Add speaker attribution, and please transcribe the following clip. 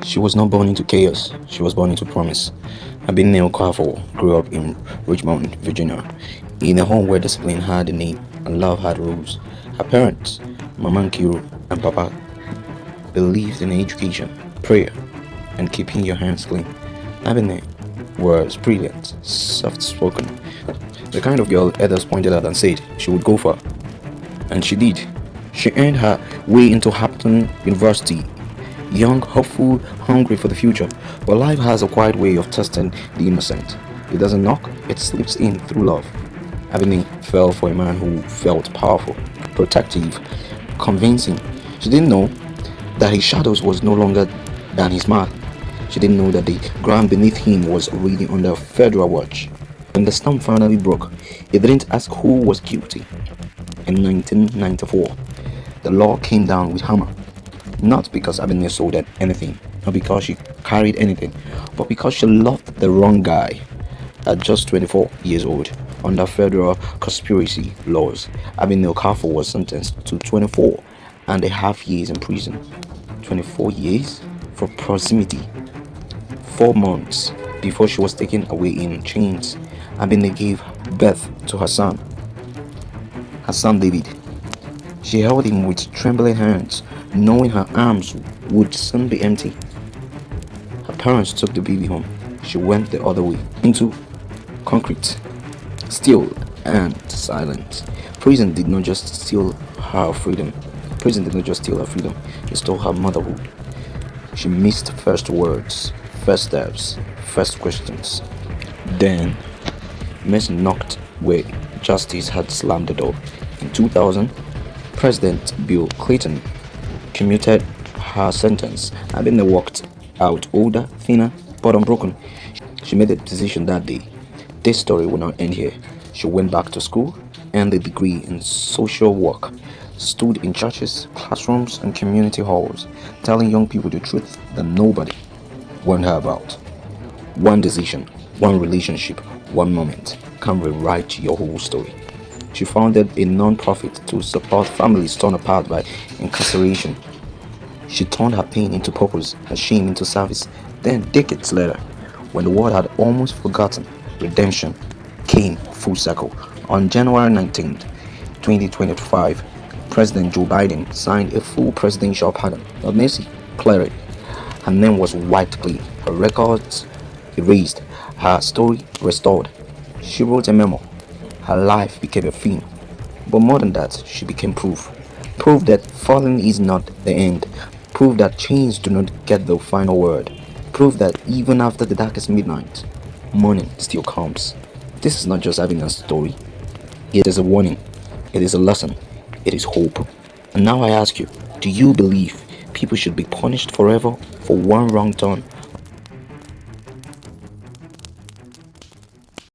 Speaker 1: She was not born into chaos, she was born into promise. Abigail Carful grew up in Richmond, Virginia, in a home where discipline had a name and love had rules. Her parents, Mama Nkiru and Papa, believed in education, prayer, and keeping your hands clean. Abigail was brilliant, soft spoken, the kind of girl others pointed at and said she would go for. And she did. She earned her way into Hampton University, young, hopeful, hungry for the future. But life has a quiet way of testing the innocent. It doesn't knock, it slips in through love. Abini fell for a man who felt powerful, protective, convincing. She didn't know that his shadows was no longer than his man. She didn't know that the ground beneath him was already under federal watch. When the storm finally broke, he didn't ask who was guilty. In 1994, the law came down with hammer. Not because Abigail sold anything, not because she carried anything, but because she loved the wrong guy. At just 24 years old, under federal conspiracy laws, Abigail Carful was sentenced to 24 and a half years in prison. 24 years for proximity. 4 months before she was taken away in chains, Abigail gave birth to her son David. She held him with trembling hands, knowing her arms would soon be empty. Her parents took the baby home. She went the other way, into concrete, still and silent. Prison did not just steal her freedom. Prison did not just steal her freedom, it stole her motherhood. She missed first words, first steps, first questions. Then, Miss knocked where justice had slammed the door. In 2000, President Bill Clinton commuted her sentence. Abina walked out older, thinner, but unbroken. She made a decision that day. This story will not end here. She went back to school, earned a degree in social work, stood in churches, classrooms, and community halls, telling young people the truth that nobody warned her about. One decision, one relationship, one moment can rewrite your whole story. She founded a non-profit to support families torn apart by incarceration. She turned her pain into purpose, her shame into service. Then, decades later, when the world had almost forgotten, redemption came full circle. On January 19th, 2025, President Joe Biden signed a full presidential pardon. Not Nancy cleared. Her name was wiped clean, her records erased, her story restored. She wrote a memo. Her life became a film. But more than that, she became proof. Proof that falling is not the end. Proof that chains do not get the final word. Proof that even after the darkest midnight, morning still comes. This is not just having a story. It is a warning. It is a lesson. It is hope. And now I ask you, do you believe people should be punished forever for one wrong turn?